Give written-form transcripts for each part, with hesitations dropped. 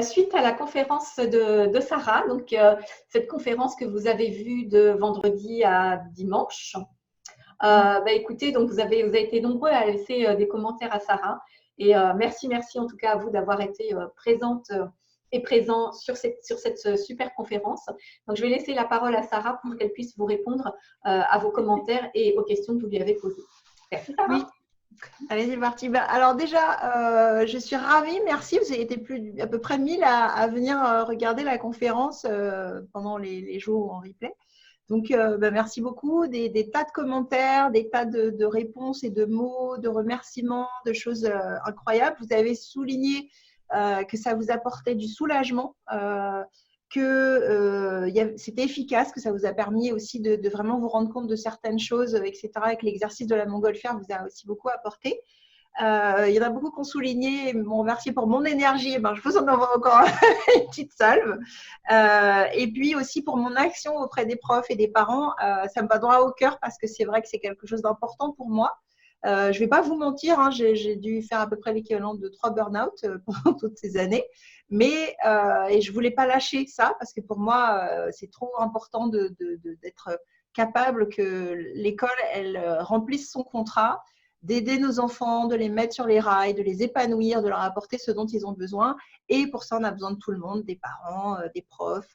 suite à la conférence de Sarah, donc cette conférence que vous avez vue de vendredi à dimanche. Écoutez, donc vous avez été nombreux à laisser des commentaires à Sarah et merci en tout cas à vous d'avoir été présente et présent sur cette super conférence. Donc je vais laisser la parole à Sarah pour qu'elle puisse vous répondre à vos commentaires et aux questions que vous lui avez posées. Merci Sarah. Oui. Allez, c'est parti. Alors déjà, je suis ravie, merci. Vous avez été à peu près 1000 à venir regarder la conférence pendant les jours en replay. Donc, merci beaucoup. Des tas de commentaires, des tas de réponses et de mots, de remerciements, de choses incroyables. Vous avez souligné que ça vous apportait du soulagement, que c'était efficace, que ça vous a permis aussi de vraiment vous rendre compte de certaines choses, etc. Et que l'exercice de la montgolfière vous a aussi beaucoup apporté. Il y en a beaucoup qui ont souligné, m'ont remercié pour mon énergie. Je vous en envoie encore une petite salve. Et puis aussi pour mon action auprès des profs et des parents, ça me va droit au cœur parce que c'est vrai que c'est quelque chose d'important pour moi. Je ne vais pas vous mentir, hein, j'ai dû faire à peu près l'équivalent de 3 burn-out pendant toutes ces années. Mais et je ne voulais pas lâcher ça parce que pour moi, c'est trop important d'être capable que l'école, elle remplisse son contrat, d'aider nos enfants, de les mettre sur les rails, de les épanouir, de leur apporter ce dont ils ont besoin. Et pour ça, on a besoin de tout le monde, des parents, des profs,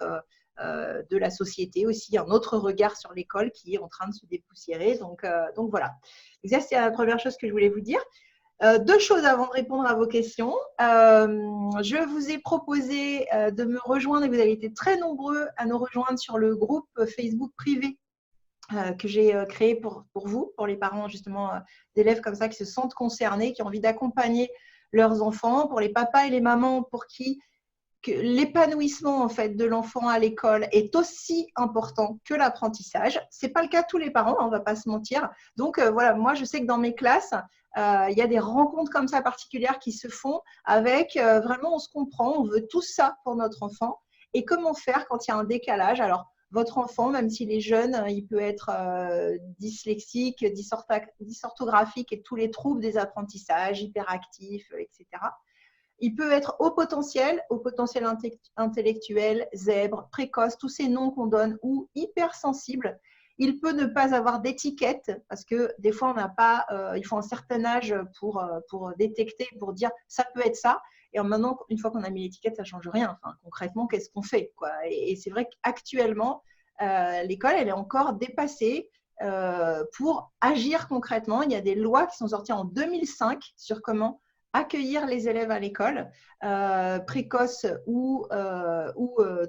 de la société aussi, un autre regard sur l'école qui est en train de se dépoussiérer. Donc voilà. Et ça, c'est la première chose que je voulais vous dire. Deux choses avant de répondre à vos questions. Je vous ai proposé de me rejoindre et vous avez été très nombreux à nous rejoindre sur le groupe Facebook privé que j'ai créé pour vous, pour les parents justement d'élèves comme ça qui se sentent concernés, qui ont envie d'accompagner leurs enfants, pour les papas et les mamans pour qui l'épanouissement en fait de l'enfant à l'école est aussi important que l'apprentissage. C'est pas le cas de tous les parents, on va pas se mentir. Donc voilà, moi je sais que dans mes classes, il y a des rencontres comme ça particulières qui se font avec vraiment on se comprend, on veut tout ça pour notre enfant. Et comment faire quand il y a un décalage? Alors votre enfant, même s'il est jeune, il peut être dyslexique, dysorthographique et tous les troubles des apprentissages, hyperactif, etc. Il peut être au potentiel intellectuel, zèbre, précoce, tous ces noms qu'on donne, ou hypersensible. Il peut ne pas avoir d'étiquette parce que des fois, on n'a pas, il faut un certain âge pour détecter, pour dire ça peut être ça. Et maintenant, une fois qu'on a mis l'étiquette, ça ne change rien. Enfin, concrètement, qu'est-ce qu'on fait quoi? Et c'est vrai qu'actuellement, l'école, elle est encore dépassée pour agir concrètement. Il y a des lois qui sont sorties en 2005 sur comment accueillir les élèves à l'école, précoces ou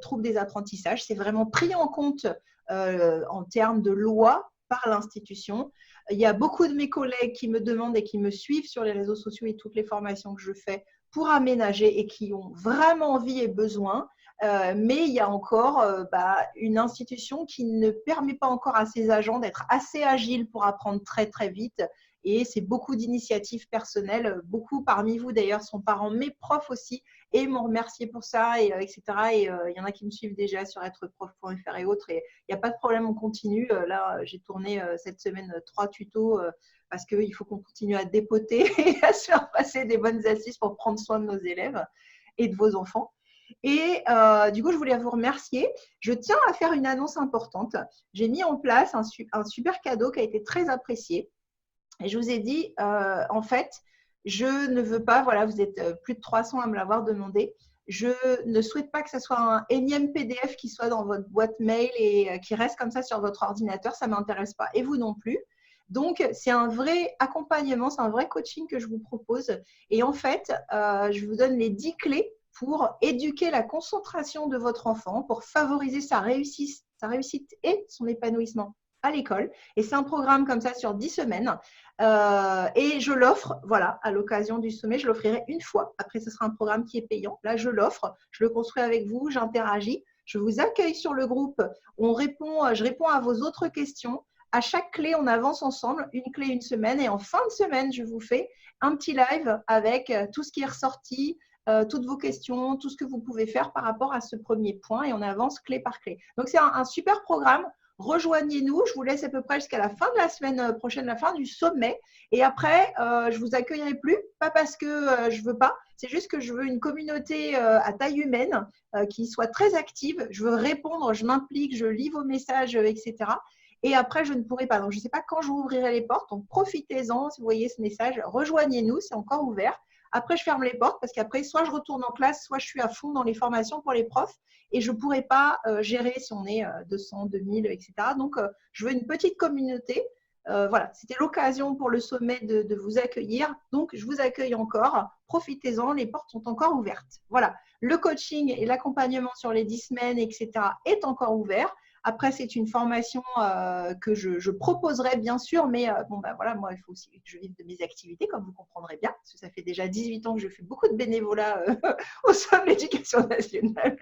troubles des apprentissages. C'est vraiment pris en compte en termes de loi par l'institution. Il y a beaucoup de mes collègues qui me demandent et qui me suivent sur les réseaux sociaux et toutes les formations que je fais pour aménager et qui ont vraiment envie et besoin. Mais il y a encore une institution qui ne permet pas encore à ses agents d'être assez agiles pour apprendre très, très vite. Et c'est beaucoup d'initiatives personnelles. Beaucoup parmi vous, d'ailleurs, sont parents, mes profs aussi, et m'ont remercié pour ça, etc. Et il y en a qui me suivent déjà sur êtreprof.fr et autres. Et il n'y a pas de problème, on continue. Là, j'ai tourné cette semaine 3 tutos parce qu'il faut qu'on continue à dépoter et à se faire passer des bonnes assises pour prendre soin de nos élèves et de vos enfants. Et du coup, je voulais vous remercier. Je tiens à faire une annonce importante. J'ai mis en place un super cadeau qui a été très apprécié. Et je vous ai dit, en fait, je ne veux pas, voilà, vous êtes plus de 300 à me l'avoir demandé, je ne souhaite pas que ce soit un énième PDF qui soit dans votre boîte mail et qui reste comme ça sur votre ordinateur, ça ne m'intéresse pas, et vous non plus. Donc, c'est un vrai accompagnement, c'est un vrai coaching que je vous propose. Et en fait, je vous donne les 10 clés pour éduquer la concentration de votre enfant, pour favoriser sa réussite et son épanouissement à l'école. Et c'est un programme comme ça sur 10 semaines. Et je l'offre, voilà, à l'occasion du sommet, je l'offrirai une fois. Après, ce sera un programme qui est payant. Là, je l'offre, je le construis avec vous, j'interagis. Je vous accueille sur le groupe. Je réponds à vos autres questions. À chaque clé, on avance ensemble, une clé, une semaine. Et en fin de semaine, je vous fais un petit live avec tout ce qui est ressorti, toutes vos questions, tout ce que vous pouvez faire par rapport à ce premier point. Et on avance clé par clé. Donc, c'est un super programme. rejoignez-nous. Je vous laisse à peu près jusqu'à la fin de la semaine prochaine, la fin du sommet. Et après, je vous accueillerai plus, pas parce que je veux pas, c'est juste que je veux une communauté à taille humaine qui soit très active. Je veux répondre, je m'implique, je lis vos messages, etc. Et après, je ne pourrai pas. Donc, je ne sais pas quand je vous ouvrirai les portes. Donc, profitez-en. Si vous voyez ce message, rejoignez-nous. C'est encore ouvert. Après, je ferme les portes parce qu'après, soit je retourne en classe, soit je suis à fond dans les formations pour les profs et je ne pourrai pas gérer si on est 200, 2000, etc. Donc, je veux une petite communauté. Voilà, c'était l'occasion pour le sommet de vous accueillir. Donc, je vous accueille encore. Profitez-en, les portes sont encore ouvertes. Voilà, le coaching et l'accompagnement sur les 10 semaines, etc. est encore ouvert. Après, c'est une formation que je proposerai bien sûr, mais voilà, moi, il faut aussi que je vive de mes activités, comme vous comprendrez bien, parce que ça fait déjà 18 ans que je fais beaucoup de bénévolat au sein de l'éducation nationale.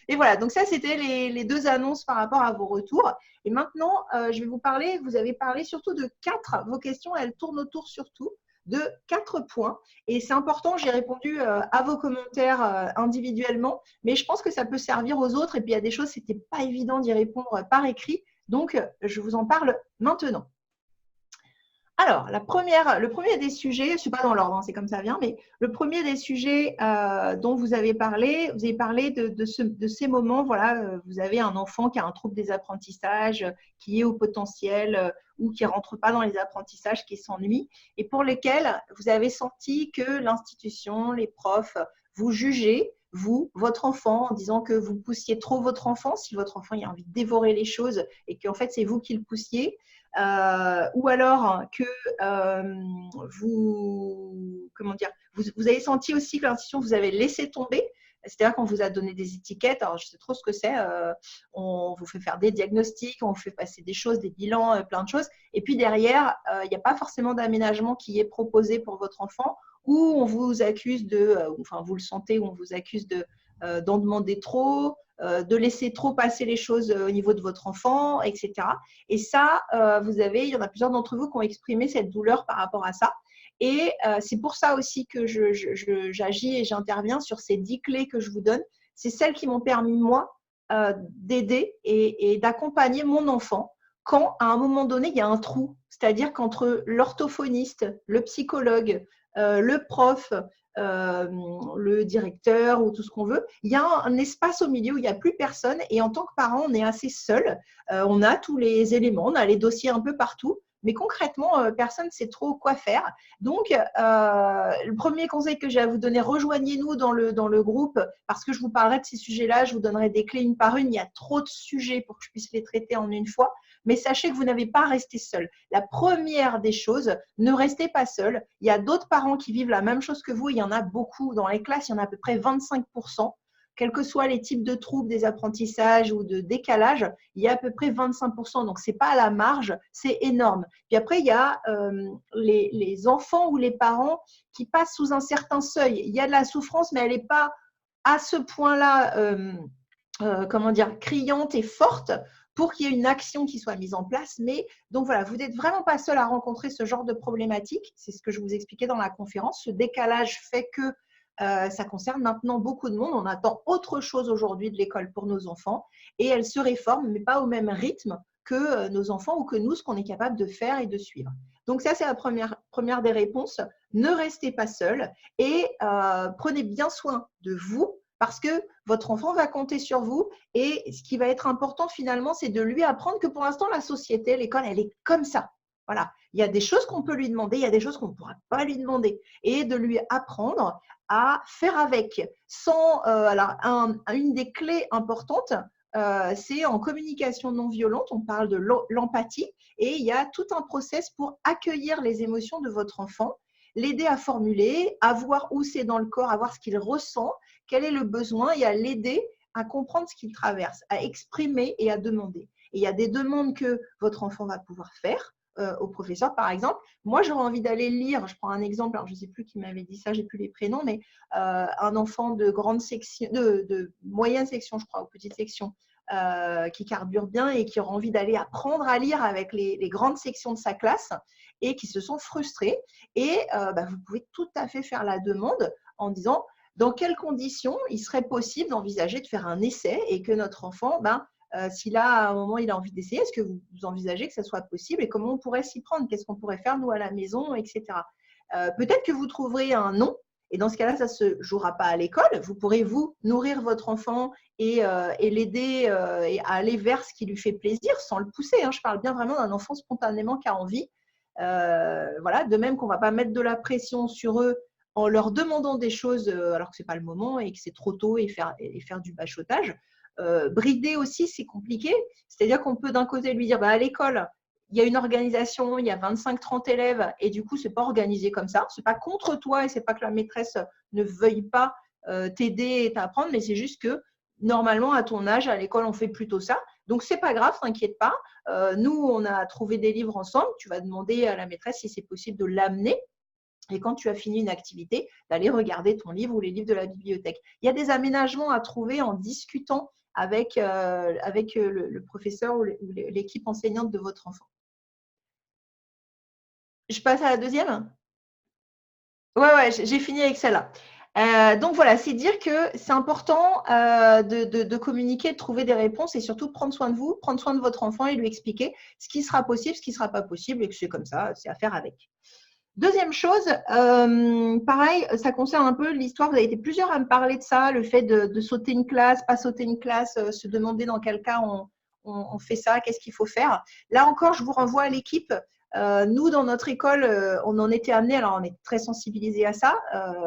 Et voilà, donc ça, c'était les 2 annonces par rapport à vos retours. Et maintenant, je vais vous parler, vous avez parlé surtout de 4, vos questions, elles tournent autour surtout de 4 points. Et c'est important, j'ai répondu à vos commentaires individuellement, mais je pense que ça peut servir aux autres. Et puis, il y a des choses, ce n'était pas évident d'y répondre par écrit. Donc, je vous en parle maintenant. Alors, le premier des sujets, je ne suis pas dans l'ordre, hein, c'est comme ça vient, mais le premier des sujets dont vous avez parlé de ces moments, voilà, vous avez un enfant qui a un trouble des apprentissages, qui est au potentiel ou qui ne rentre pas dans les apprentissages, qui s'ennuie, et pour lesquels vous avez senti que l'institution, les profs, vous jugez, vous, votre enfant, en disant que vous poussiez trop votre enfant, si votre enfant il a envie de dévorer les choses et qu'en fait c'est vous qui le poussiez. Ou alors que vous avez senti aussi que l'institution vous avait laissé tomber, c'est-à-dire qu'on vous a donné des étiquettes, alors je sais trop ce que c'est, on vous fait faire des diagnostics, on vous fait passer des choses, des bilans, plein de choses, et puis derrière, il n'y a pas forcément d'aménagement qui est proposé pour votre enfant, ou on vous accuse vous le sentez, ou on vous accuse d'en demander trop, de laisser trop passer les choses au niveau de votre enfant, etc. Et ça, il y en a plusieurs d'entre vous qui ont exprimé cette douleur par rapport à ça. Et c'est pour ça aussi que j'agis et j'interviens sur ces 10 clés que je vous donne. C'est celles qui m'ont permis, moi, d'aider et d'accompagner mon enfant quand, à un moment donné, il y a un trou. C'est-à-dire qu'entre l'orthophoniste, le psychologue, le prof, le directeur ou tout ce qu'on veut, il y a un espace au milieu où il n'y a plus personne et en tant que parent, on est assez seul. On a tous les éléments, on a les dossiers un peu partout, mais concrètement, personne ne sait trop quoi faire. Donc, le premier conseil que j'ai à vous donner, rejoignez-nous dans le groupe parce que je vous parlerai de ces sujets-là, je vous donnerai des clés une par une. Il y a trop de sujets pour que je puisse les traiter en une fois. Mais sachez que vous n'avez pas à rester seul. La première des choses, ne restez pas seul. Il y a d'autres parents qui vivent la même chose que vous. Il y en a beaucoup. Dans les classes, il y en a à peu près 25%. Quels que soient les types de troubles des apprentissages ou de décalage, il y a à peu près 25%. Donc, ce n'est pas à la marge, c'est énorme. Puis après, il y a les enfants ou les parents qui passent sous un certain seuil. Il y a de la souffrance, mais elle n'est pas à ce point-là, criante et forte pour qu'il y ait une action qui soit mise en place. Mais donc voilà, vous n'êtes vraiment pas seul à rencontrer ce genre de problématique. C'est ce que je vous expliquais dans la conférence. Ce décalage fait que ça concerne maintenant beaucoup de monde. On attend autre chose aujourd'hui de l'école pour nos enfants et elle se réforme, mais pas au même rythme que nos enfants ou que nous, ce qu'on est capable de faire et de suivre. Donc ça, c'est la première des réponses. Ne restez pas seul et prenez bien soin de vous parce que votre enfant va compter sur vous et ce qui va être important finalement, c'est de lui apprendre que pour l'instant, la société, l'école, elle est comme ça. Voilà, il y a des choses qu'on peut lui demander, il y a des choses qu'on ne pourra pas lui demander et de lui apprendre à faire avec. Une des clés importantes, c'est en communication non violente, on parle de l'empathie et il y a tout un process pour accueillir les émotions de votre enfant, l'aider à formuler, à voir où c'est dans le corps, à voir ce qu'il ressent, quel est le besoin et à l'aider à comprendre ce qu'il traverse, à exprimer et à demander. Et il y a des demandes que votre enfant va pouvoir faire au professeur, par exemple. Moi, j'aurais envie d'aller lire, je prends un exemple, alors je ne sais plus qui m'avait dit ça, j'ai plus les prénoms, mais un enfant de grande section, de moyenne section, je crois, ou petite section, qui carbure bien et qui aura envie d'aller apprendre à lire avec les grandes sections de sa classe et qui se sont frustrés. Et vous pouvez tout à fait faire la demande en disant dans quelles conditions il serait possible d'envisager de faire un essai et que notre enfant Si là, à un moment, il a envie d'essayer, est-ce que vous envisagez que ça soit possible et comment on pourrait s'y prendre? Qu'est-ce qu'on pourrait faire, nous, à la maison, etc. Peut-être que vous trouverez un nom. Et dans ce cas-là, ça ne se jouera pas à l'école. Vous pourrez, vous, nourrir votre enfant et l'aider à aller vers ce qui lui fait plaisir sans le pousser. Hein. Je parle bien vraiment d'un enfant spontanément qui a envie. Voilà. De même qu'on ne va pas mettre de la pression sur eux en leur demandant des choses alors que ce n'est pas le moment et que c'est trop tôt et faire du bachotage. Brider aussi, c'est compliqué. C'est-à-dire qu'on peut d'un côté lui dire à l'école, il y a une organisation, il y a 25-30 élèves et du coup, ce n'est pas organisé comme ça. Ce n'est pas contre toi et ce n'est pas que la maîtresse ne veuille pas t'aider et t'apprendre, mais c'est juste que normalement, à ton âge, à l'école, on fait plutôt ça. Donc, ce n'est pas grave, t'inquiète pas. Nous, on a trouvé des livres ensemble. Tu vas demander à la maîtresse si c'est possible de l'amener. Et quand tu as fini une activité, d'aller regarder ton livre ou les livres de la bibliothèque. Il y a des aménagements à trouver en discutant avec le professeur ou l'équipe enseignante de votre enfant. Je passe à la deuxième? Ouais, j'ai fini avec celle-là. Donc voilà, c'est dire que c'est important de communiquer, de trouver des réponses et surtout de prendre soin de vous, prendre soin de votre enfant et lui expliquer ce qui sera possible, ce qui ne sera pas possible et que c'est comme ça, c'est à faire avec. Deuxième chose, pareil, ça concerne un peu l'histoire, vous avez été plusieurs à me parler de ça, le fait de sauter une classe, pas sauter une classe, se demander dans quel cas on fait ça, qu'est-ce qu'il faut faire. Là encore, je vous renvoie à l'équipe. Nous, dans notre école, on en était amenés, alors on est très sensibilisés à ça,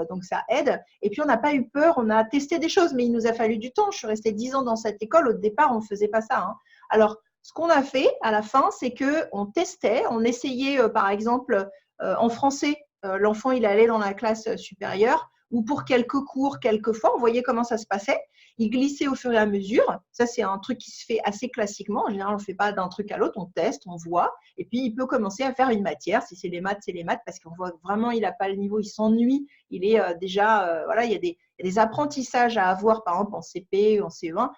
donc ça aide. Et puis, on n'a pas eu peur, on a testé des choses, mais il nous a fallu du temps. Je suis restée 10 ans dans cette école. Au départ, on ne faisait pas ça. Hein. Alors, ce qu'on a fait à la fin, c'est qu'on testait, on essayait, par exemple, en français, l'enfant, il allait dans la classe supérieure ou pour quelques cours, quelques fois, on voyait comment ça se passait. Il glissait au fur et à mesure. Ça, c'est un truc qui se fait assez classiquement. En général, on ne fait pas d'un truc à l'autre, on teste, on voit. Et puis, il peut commencer à faire une matière. Si c'est les maths, c'est les maths parce qu'on voit vraiment, il n'a pas le niveau, il s'ennuie. Il est déjà, voilà, il y a des apprentissages à avoir, par exemple, en CP ou en CE1.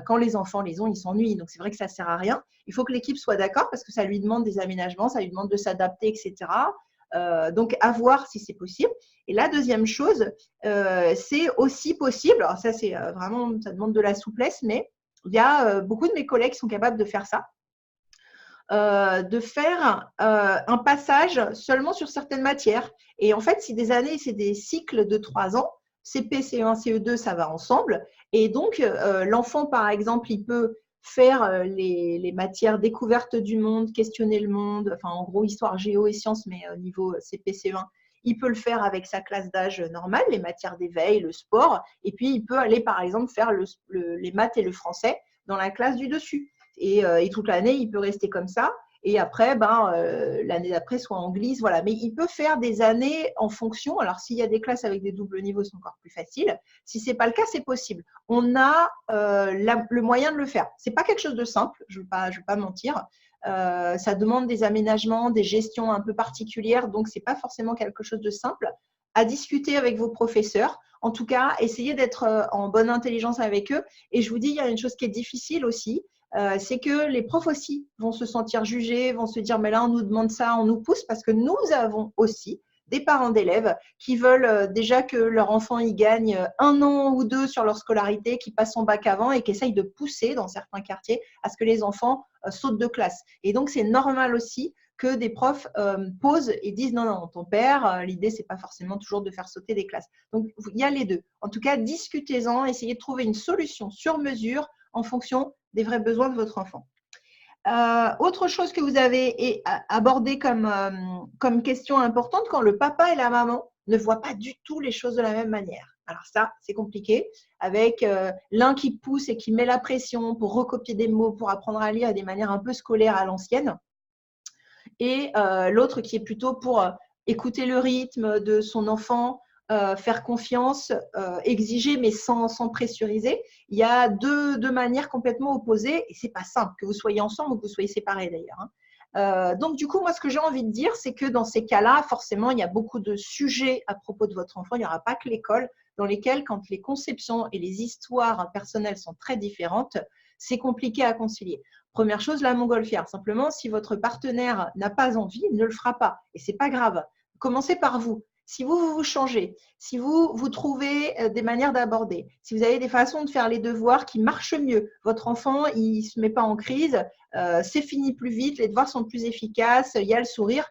Quand les enfants les ont, ils s'ennuient. Donc, c'est vrai que ça ne sert à rien. Il faut que l'équipe soit d'accord parce que ça lui demande des aménagements, ça lui demande de s'adapter, etc. Donc, à voir si c'est possible. Et la deuxième chose, c'est aussi possible, alors ça, c'est vraiment, ça demande de la souplesse, mais il y a beaucoup de mes collègues qui sont capables de faire ça. De faire un passage seulement sur certaines matières. Et en fait, si des années, c'est des cycles de 3 ans, CP, CE1, CE2, ça va ensemble. Et donc, l'enfant, par exemple, il peut faire les matières découvertes du monde, questionner le monde, enfin, en gros, histoire, géo et sciences, mais au niveau CP, CE1, il peut le faire avec sa classe d'âge normale, les matières d'éveil, le sport. Et puis, il peut aller, par exemple, faire les maths et le français dans la classe du dessus. Et toute l'année, il peut rester comme ça. Et après, l'année d'après, soit en glisse. Voilà. Mais il peut faire des années en fonction. Alors, s'il y a des classes avec des doubles niveaux, c'est encore plus facile. Si ce n'est pas le cas, c'est possible. On a le moyen de le faire. Ce n'est pas quelque chose de simple, je ne vais pas mentir. Ça demande des aménagements, des gestions un peu particulières. Donc, ce n'est pas forcément quelque chose de simple. À discuter avec vos professeurs. En tout cas, essayez d'être en bonne intelligence avec eux. Et je vous dis, il y a une chose qui est difficile aussi. C'est que les profs aussi vont se sentir jugés, vont se dire mais là on nous demande ça, on nous pousse parce que nous avons aussi des parents d'élèves qui veulent déjà que leur enfant y gagne 1 an ou 2 sur leur scolarité, qui passe son bac avant et qui essayent de pousser dans certains quartiers à ce que les enfants sautent de classe. Et donc c'est normal aussi que des profs posent et disent non, ton père, l'idée c'est pas forcément toujours de faire sauter des classes. Donc il y a les deux. En tout cas, discutez-en, essayez de trouver une solution sur mesure en fonction des vrais besoins de votre enfant. Autre chose que vous avez abordé comme question importante, quand le papa et la maman ne voient pas du tout les choses de la même manière. Alors ça, c'est compliqué, avec l'un qui pousse et qui met la pression pour recopier des mots, pour apprendre à lire de manière un peu scolaire à l'ancienne, et l'autre qui est plutôt pour écouter le rythme de son enfant, faire confiance, exiger mais sans pressuriser. Il y a deux manières complètement opposées et ce n'est pas simple que vous soyez ensemble ou que vous soyez séparés d'ailleurs. Donc du coup, moi ce que j'ai envie de dire, c'est que dans ces cas-là, forcément, il y a beaucoup de sujets à propos de votre enfant. Il n'y aura pas que l'école dans lesquels, quand les conceptions et les histoires personnelles sont très différentes, c'est compliqué à concilier. Première chose, la montgolfière. Simplement, si votre partenaire n'a pas envie, il ne le fera pas. Et ce n'est pas grave. Commencez par vous. Si vous changez, si vous trouvez des manières d'aborder, si vous avez des façons de faire les devoirs qui marchent mieux, votre enfant, il ne se met pas en crise, c'est fini plus vite, les devoirs sont plus efficaces, il y a le sourire.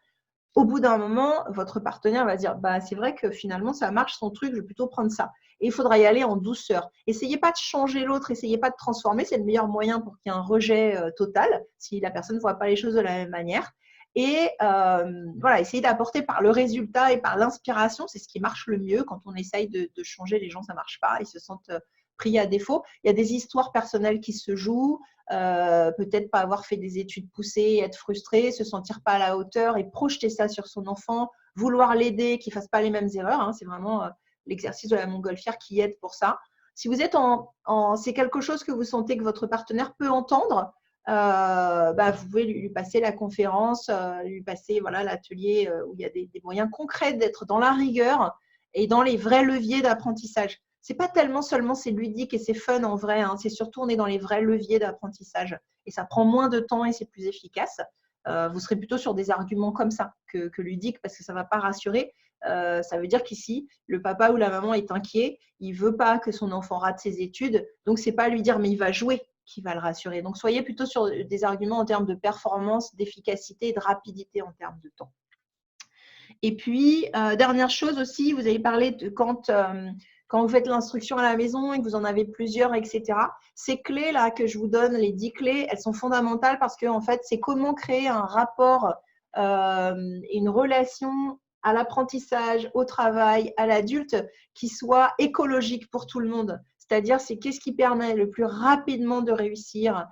Au bout d'un moment, votre partenaire va dire bah, c'est vrai que finalement, ça marche son truc, je vais plutôt prendre ça. Et il faudra y aller en douceur. Essayez pas de changer l'autre, essayez pas de transformer. C'est le meilleur moyen pour qu'il y ait un rejet total si la personne ne voit pas les choses de la même manière. Et voilà, essayez d'apporter par le résultat et par l'inspiration. C'est ce qui marche le mieux. Quand on essaye de changer, les gens, ça ne marche pas. Ils se sentent pris à défaut. Il y a des histoires personnelles qui se jouent. Peut-être pas avoir fait des études poussées, être frustré, se sentir pas à la hauteur et projeter ça sur son enfant, vouloir l'aider, qu'il fasse pas les mêmes erreurs. Hein. C'est vraiment l'exercice de la montgolfière qui aide pour ça. Si vous êtes c'est quelque chose que vous sentez que votre partenaire peut entendre, bah, vous pouvez lui passer la conférence, lui passer voilà, l'atelier où il y a des moyens concrets d'être dans la rigueur et dans les vrais leviers d'apprentissage. C'est pas tellement seulement c'est ludique et c'est fun en vrai, hein, c'est surtout on est dans les vrais leviers d'apprentissage et ça prend moins de temps et c'est plus efficace. Vous serez plutôt sur des arguments comme ça que ludiques parce que ça ne va pas rassurer. Ça veut dire qu'ici, le papa ou la maman est inquiet, il ne veut pas que son enfant rate ses études, donc ce n'est pas lui dire mais il va jouer qui va le rassurer. Donc soyez plutôt sur des arguments en termes de performance, d'efficacité et de rapidité en termes de temps. Et puis, dernière chose aussi, vous avez parlé de quand vous faites l'instruction à la maison et que vous en avez plusieurs, etc. Ces clés-là que je vous donne, les 10 clés, elles sont fondamentales parce que en fait, c'est comment créer un rapport, une relation à l'apprentissage, au travail, à l'adulte qui soit écologique pour tout le monde. C'est-à-dire, c'est qu'est-ce qui permet le plus rapidement de réussir,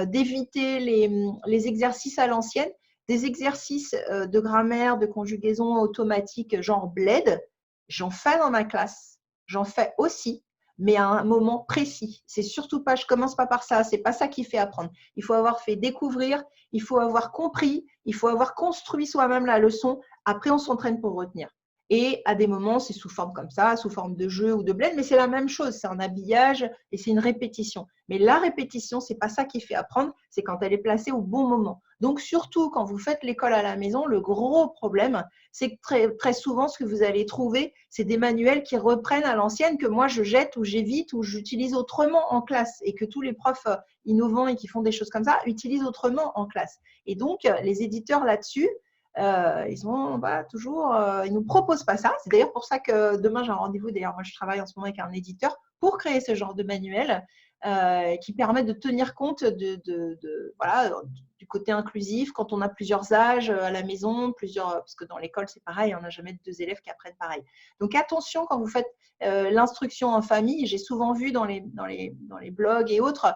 d'éviter les exercices à l'ancienne, des exercices de grammaire, de conjugaison automatique genre bled, j'en fais dans ma classe, j'en fais aussi, mais à un moment précis. C'est surtout pas, je commence pas par ça, c'est pas ça qui fait apprendre. Il faut avoir fait découvrir, il faut avoir compris, il faut avoir construit soi-même la leçon. Après, on s'entraîne pour retenir. Et à des moments, c'est sous forme comme ça, sous forme de jeu ou de bled, mais c'est la même chose, c'est un habillage et c'est une répétition. Mais la répétition, c'est pas ça qui fait apprendre, c'est quand elle est placée au bon moment. Donc, surtout quand vous faites l'école à la maison, le gros problème, c'est que très, très souvent, ce que vous allez trouver, c'est des manuels qui reprennent à l'ancienne, que moi, je jette ou j'évite ou j'utilise autrement en classe et que tous les profs innovants et qui font des choses comme ça utilisent autrement en classe. Et donc, les éditeurs là-dessus, ils ont toujours, ils nous proposent pas ça. C'est d'ailleurs pour ça que demain j'ai un rendez-vous. D'ailleurs, moi je travaille en ce moment avec un éditeur pour créer ce genre de manuel qui permet de tenir compte voilà, du côté inclusif quand on a plusieurs âges à la maison, parce que dans l'école c'est pareil, on n'a jamais deux élèves qui apprennent pareil. Donc attention quand vous faites l'instruction en famille. J'ai souvent vu dans les blogs et autres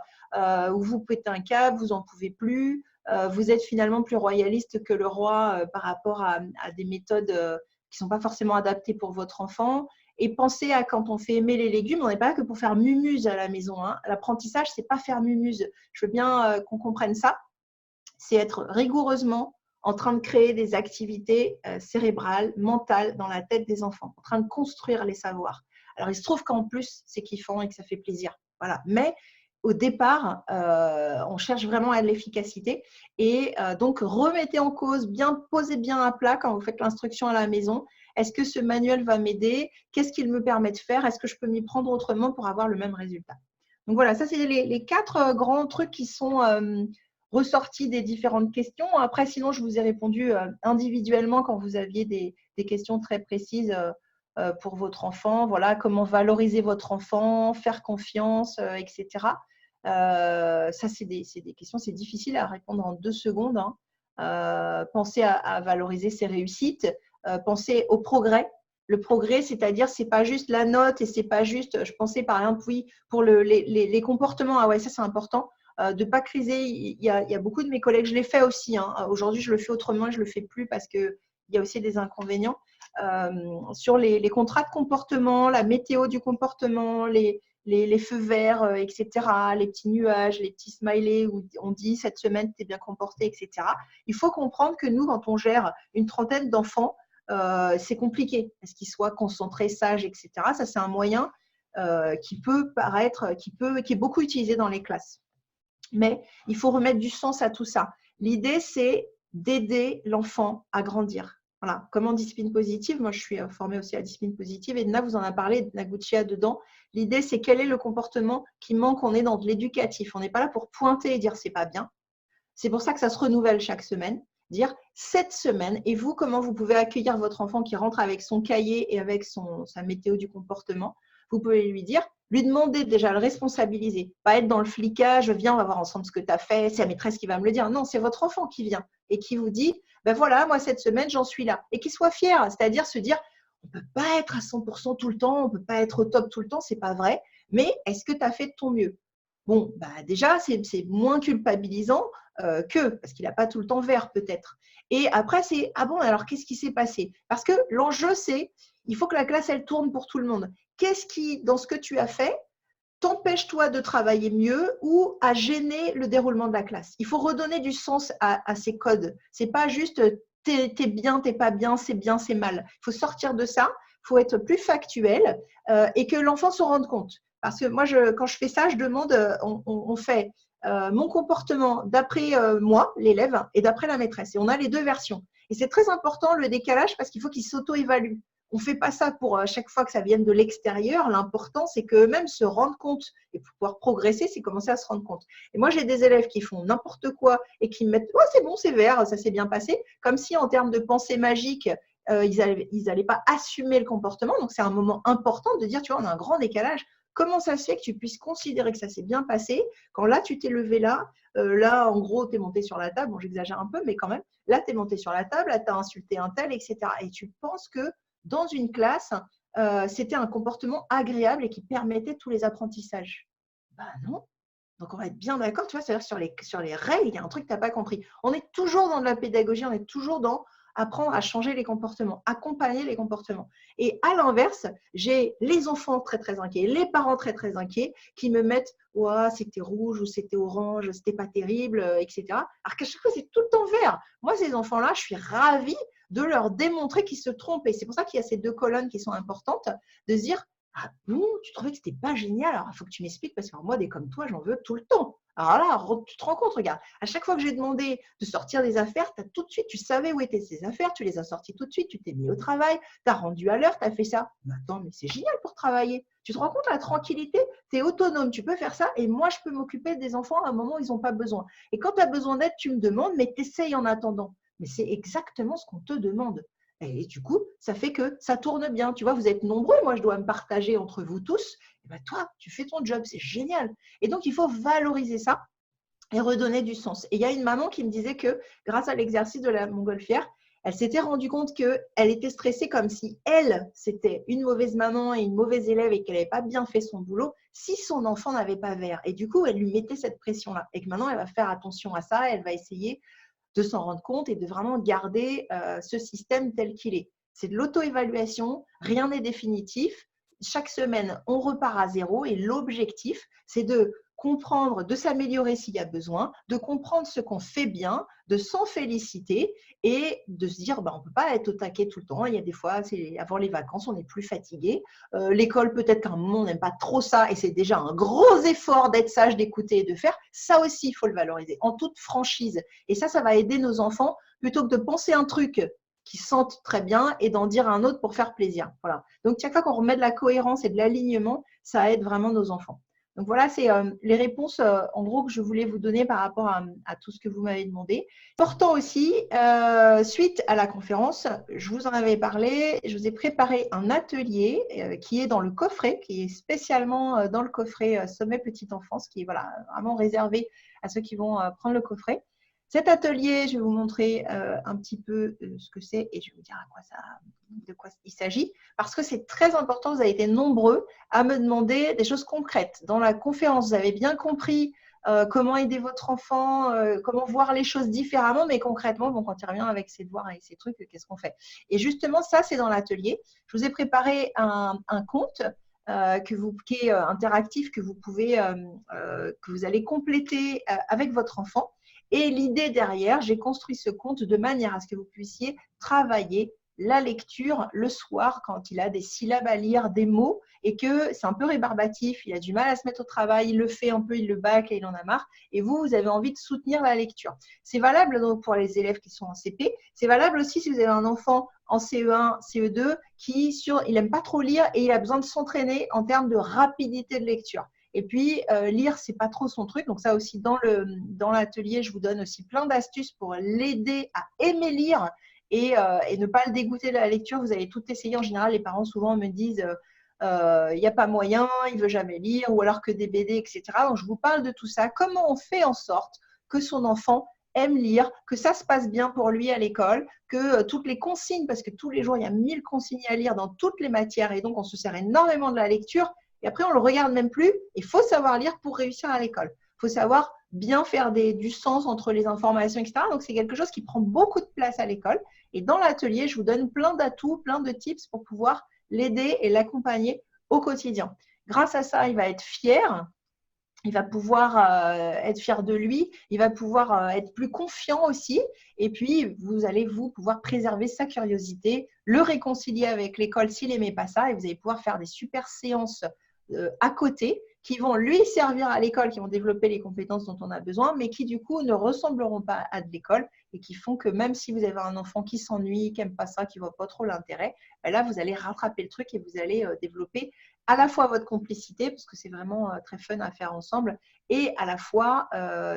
où vous pétez un câble, vous en pouvez plus. Vous êtes finalement plus royaliste que le roi par rapport à des méthodes qui ne sont pas forcément adaptées pour votre enfant. Et pensez à quand on fait aimer les légumes, on n'est pas là que pour faire mumuse à la maison. Hein. L'apprentissage, ce n'est pas faire mumuse. Je veux bien qu'on comprenne ça. C'est être rigoureusement en train de créer des activités cérébrales, mentales dans la tête des enfants, en train de construire les savoirs. Alors, il se trouve qu'en plus, c'est kiffant et que ça fait plaisir. Voilà. Mais au départ, on cherche vraiment à l'efficacité et donc remettez en cause, posez bien à plat quand vous faites l'instruction à la maison. Est-ce que ce manuel va m'aider? Qu'est-ce qu'il me permet de faire? Est-ce que je peux m'y prendre autrement pour avoir le même résultat? Donc voilà, ça c'est les 4 grands trucs qui sont ressortis des différentes questions. Après, sinon, je vous ai répondu individuellement quand vous aviez des questions très précises pour votre enfant. Voilà, comment valoriser votre enfant, faire confiance, etc. Ça, c'est des questions, c'est difficile à répondre en 2 secondes. Hein. Pensez à valoriser ses réussites, pensez au progrès. Le progrès, c'est-à-dire, c'est pas juste la note et c'est pas juste, je pensais par exemple, oui, pour les comportements, ah ouais, ça c'est important, de pas criser. Il y a beaucoup de mes collègues, je l'ai fait aussi. Hein. Aujourd'hui, je le fais autrement, je le fais plus parce que il y a aussi des inconvénients. Sur les contrats de comportement, la météo du comportement, les feux verts, etc., les petits nuages, les petits smileys où on dit cette semaine, tu es bien comporté, etc. Il faut comprendre que nous, quand on gère une trentaine d'enfants, c'est compliqué. Est-ce qu'ils soient concentrés, sages, etc. Ça, c'est un moyen qui peut paraître, qui est beaucoup utilisé dans les classes. Mais il faut remettre du sens à tout ça. L'idée, c'est d'aider l'enfant à grandir. Voilà, comment discipline positive. Moi, je suis formée aussi à la discipline positive. Edna vous en a parlé, Naguchia dedans. L'idée, c'est quel est le comportement qui manque. On est dans de l'éducatif. On n'est pas là pour pointer et dire c'est pas bien. C'est pour ça que ça se renouvelle chaque semaine. Dire cette semaine, et vous, comment vous pouvez accueillir votre enfant qui rentre avec son cahier et avec sa météo du comportement. Vous pouvez lui dire, lui demander déjà, le responsabiliser. Pas être dans le flicage, viens, on va voir ensemble ce que tu as fait, c'est la maîtresse qui va me le dire. Non, c'est votre enfant qui vient et qui vous dit, ben voilà, moi cette semaine, j'en suis là. Et qu'il soit fier, c'est-à-dire se dire, on ne peut pas être à 100% tout le temps, on ne peut pas être au top tout le temps, c'est pas vrai, mais est-ce que tu as fait de ton mieux? Bon, bah déjà, c'est moins culpabilisant parce qu'il n'a pas tout le temps vert peut-être. Et après, c'est ah bon, alors qu'est-ce qui s'est passé? Parce que l'enjeu, c'est il faut que la classe, elle tourne pour tout le monde. Qu'est-ce qui, dans ce que tu as fait, t'empêche toi de travailler mieux ou à gêner le déroulement de la classe? Il faut redonner du sens à ces codes. C'est pas juste t'es bien, t'es pas bien, c'est mal. Il faut sortir de ça, il faut être plus factuel et que l'enfant se rende compte. Parce que moi, quand je fais ça, je demande, on fait mon comportement d'après moi, l'élève, et d'après la maîtresse. Et on a les deux versions. Et c'est très important le décalage parce qu'il faut qu'ils s'auto-évaluent. On ne fait pas ça pour chaque fois que ça vienne de l'extérieur. L'important, c'est qu'eux-mêmes se rendent compte. Et pour pouvoir progresser, c'est commencer à se rendre compte. Et moi, j'ai des élèves qui font n'importe quoi et qui me mettent « Oh, c'est bon, c'est vert, ça s'est bien passé », comme si en termes de pensée magique, ils n'allaient pas assumer le comportement. Donc, c'est un moment important de dire, tu vois, on a un grand décalage. Comment ça se fait que tu puisses considérer que ça s'est bien passé quand là, tu t'es levé là, en gros, tu es monté sur la table. Bon, j'exagère un peu, mais quand même, là, tu es monté sur la table, là, tu as insulté un tel, etc. Et tu penses que dans une classe, c'était un comportement agréable et qui permettait tous les apprentissages. Ben non. Donc, on va être bien d'accord, tu vois, c'est-à-dire sur les règles, il y a un truc que tu n'as pas compris. On est toujours dans de la pédagogie, on est toujours dans apprendre à changer les comportements, accompagner les comportements. Et à l'inverse, j'ai les enfants très, très inquiets, les parents très, très inquiets qui me mettent « Ouah, c'était rouge ou c'était orange, c'était pas terrible, etc. » Alors qu'à chaque fois, c'est tout le temps vert. Moi, ces enfants-là, je suis ravie de leur démontrer qu'ils se trompent. Et c'est pour ça qu'il y a ces deux colonnes qui sont importantes, de se dire ah bon, tu trouvais que c'était pas génial? Alors, il faut que tu m'expliques parce que moi, des comme toi, j'en veux tout le temps. Alors là, tu te rends compte, regarde, à chaque fois que j'ai demandé de sortir des affaires, tout de suite, tu savais où étaient ces affaires, tu les as sorties tout de suite, tu t'es mis au travail, tu as rendu à l'heure, tu as fait ça. Mais attends, mais c'est génial pour travailler. Tu te rends compte, la tranquillité, tu es autonome, tu peux faire ça et moi, je peux m'occuper des enfants à un moment où ils n'ont pas besoin. Et quand tu as besoin d'aide, tu me demandes, mais tu essayes en attendant. Mais c'est exactement ce qu'on te demande. Et du coup, ça fait que ça tourne bien. Tu vois, vous êtes nombreux. Moi, je dois me partager entre vous tous. Et ben, toi, tu fais ton job. C'est génial. Et donc, il faut valoriser ça et redonner du sens. Et il y a une maman qui me disait que grâce à l'exercice de la montgolfière, elle s'était rendue compte qu'elle était stressée comme si elle, c'était une mauvaise maman et une mauvaise élève et qu'elle n'avait pas bien fait son boulot si son enfant n'avait pas vert. Et du coup, elle lui mettait cette pression-là. Et que maintenant, elle va faire attention à ça. Elle va essayer de s'en rendre compte et de vraiment garder ce système tel qu'il est. C'est de l'auto-évaluation, rien n'est définitif. Chaque semaine, on repart à zéro et l'objectif, c'est de comprendre, de s'améliorer s'il y a besoin, de comprendre ce qu'on fait bien, de s'en féliciter et de se dire on ne peut pas être au taquet tout le temps. Il y a des fois, avant les vacances, on est plus fatigué. L'école, peut-être qu'à un moment, on n'aime pas trop ça et c'est déjà un gros effort d'être sage, d'écouter et de faire. Ça aussi, il faut le valoriser en toute franchise. Et ça va aider nos enfants plutôt que de penser un truc qui sentent très bien et d'en dire un autre pour faire plaisir. Voilà. Donc, chaque fois qu'on remet de la cohérence et de l'alignement, ça aide vraiment nos enfants. Donc, voilà, c'est les réponses en gros que je voulais vous donner par rapport à tout ce que vous m'avez demandé. Important aussi, suite à la conférence, je vous en avais parlé, je vous ai préparé un atelier qui est dans le coffret, qui est spécialement dans le coffret Sommet Petite Enfance, qui est vraiment réservé à ceux qui vont prendre le coffret. Cet atelier, je vais vous montrer un petit peu ce que c'est et je vais vous dire de quoi il s'agit. Parce que c'est très important, vous avez été nombreux à me demander des choses concrètes. Dans la conférence, vous avez bien compris comment aider votre enfant, comment voir les choses différemment, mais concrètement, quand il revient avec ses devoirs et ses trucs, qu'est-ce qu'on fait? Et justement, ça, c'est dans l'atelier. Je vous ai préparé un compte qui est interactif, que vous allez compléter avec votre enfant. Et l'idée derrière, j'ai construit ce compte de manière à ce que vous puissiez travailler la lecture le soir quand il a des syllabes à lire, des mots, et que c'est un peu rébarbatif, il a du mal à se mettre au travail, il le fait un peu, il le bâcle et il en a marre. Et vous avez envie de soutenir la lecture. C'est valable donc pour les élèves qui sont en CP. C'est valable aussi si vous avez un enfant en CE1, CE2 il n'aime pas trop lire et il a besoin de s'entraîner en termes de rapidité de lecture. Et puis, lire, c'est pas trop son truc. Donc ça aussi, dans l'atelier, je vous donne aussi plein d'astuces pour l'aider à aimer lire et ne pas le dégoûter de la lecture. Vous allez tout essayer. En général, les parents souvent me disent il n'y a pas moyen, il ne veut jamais lire, ou alors que des BD, etc. Donc, je vous parle de tout ça. Comment on fait en sorte que son enfant aime lire, que ça se passe bien pour lui à l'école, que toutes les consignes, parce que tous les jours, il y a 1000 consignes à lire dans toutes les matières, et donc on se sert énormément de la lecture, et après, on ne le regarde même plus. Il faut savoir lire pour réussir à l'école. Il faut savoir bien faire du sens entre les informations, etc. Donc, c'est quelque chose qui prend beaucoup de place à l'école. Et dans l'atelier, je vous donne plein d'atouts, plein de tips pour pouvoir l'aider et l'accompagner au quotidien. Grâce à ça, il va être fier. Il va pouvoir être fier de lui, il va pouvoir être plus confiant aussi. Et puis, vous allez pouvoir préserver sa curiosité, le réconcilier avec l'école s'il n'aimait pas ça. Et vous allez pouvoir faire des super séances à côté qui vont lui servir à l'école, qui vont développer les compétences dont on a besoin, mais qui du coup ne ressembleront pas à de l'école et qui font que même si vous avez un enfant qui s'ennuie, qui n'aime pas ça, qui ne voit pas trop l'intérêt, ben là, vous allez rattraper le truc et vous allez développer à la fois votre complicité, parce que c'est vraiment très fun à faire ensemble, et à la fois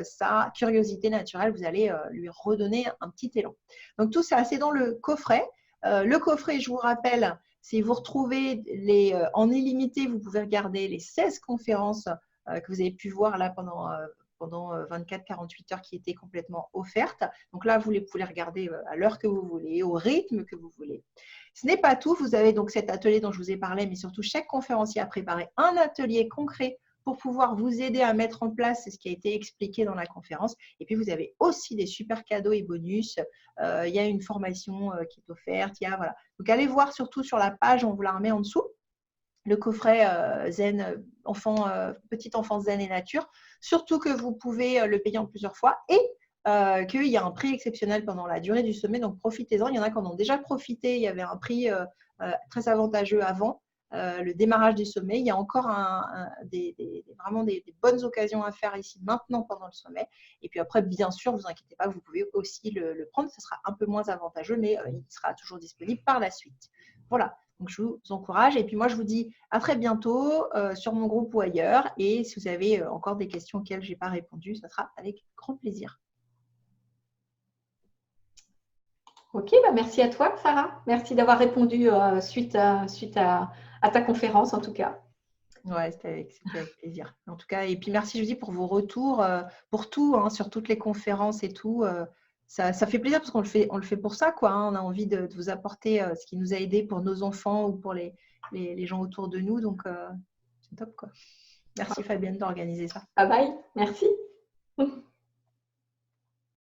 sa curiosité naturelle, vous allez lui redonner un petit élan. Donc tout ça, c'est dans le coffret. Le coffret, je vous rappelle, si vous retrouvez en illimité, vous pouvez regarder les 16 conférences que vous avez pu voir là pendant 24-48 heures qui étaient complètement offertes. Donc là, vous pouvez les regarder à l'heure que vous voulez, au rythme que vous voulez. Ce n'est pas tout. Vous avez donc cet atelier dont je vous ai parlé, mais surtout chaque conférencier a préparé un atelier concret pour pouvoir vous aider à mettre en place ce qui a été expliqué dans la conférence. Et puis, vous avez aussi des super cadeaux et bonus. Il y a une formation qui est offerte. Voilà. Donc, allez voir surtout sur la page, on vous la remet en dessous, le coffret Zen, petite enfance zen et nature. Surtout que vous pouvez le payer en plusieurs fois et qu'il y a un prix exceptionnel pendant la durée du sommet. Donc, profitez-en. Il y en a qui en ont déjà profité. Il y avait un prix très avantageux avant le démarrage du sommet. Il y a encore vraiment des bonnes occasions à faire ici maintenant pendant le sommet. Et puis après, bien sûr, ne vous inquiétez pas, vous pouvez aussi le prendre. Ce sera un peu moins avantageux, mais il sera toujours disponible par la suite. Voilà. Donc, je vous encourage. Et puis, moi, je vous dis à très bientôt sur mon groupe ou ailleurs. Et si vous avez encore des questions auxquelles je n'ai pas répondu, ça sera avec grand plaisir. Ok, bah merci à toi, Sarah. Merci d'avoir répondu suite à ta conférence, en tout cas. Ouais, c'était avec plaisir. En tout cas, et puis merci, je vous dis, pour vos retours, pour tout, hein, sur toutes les conférences et tout. Ça fait plaisir parce qu'on le fait pour ça, quoi. Hein. On a envie de vous apporter ce qui nous a aidés pour nos enfants ou pour les gens autour de nous. Donc, c'est top, quoi. Merci Fabienne d'organiser ça. Bye bye, merci.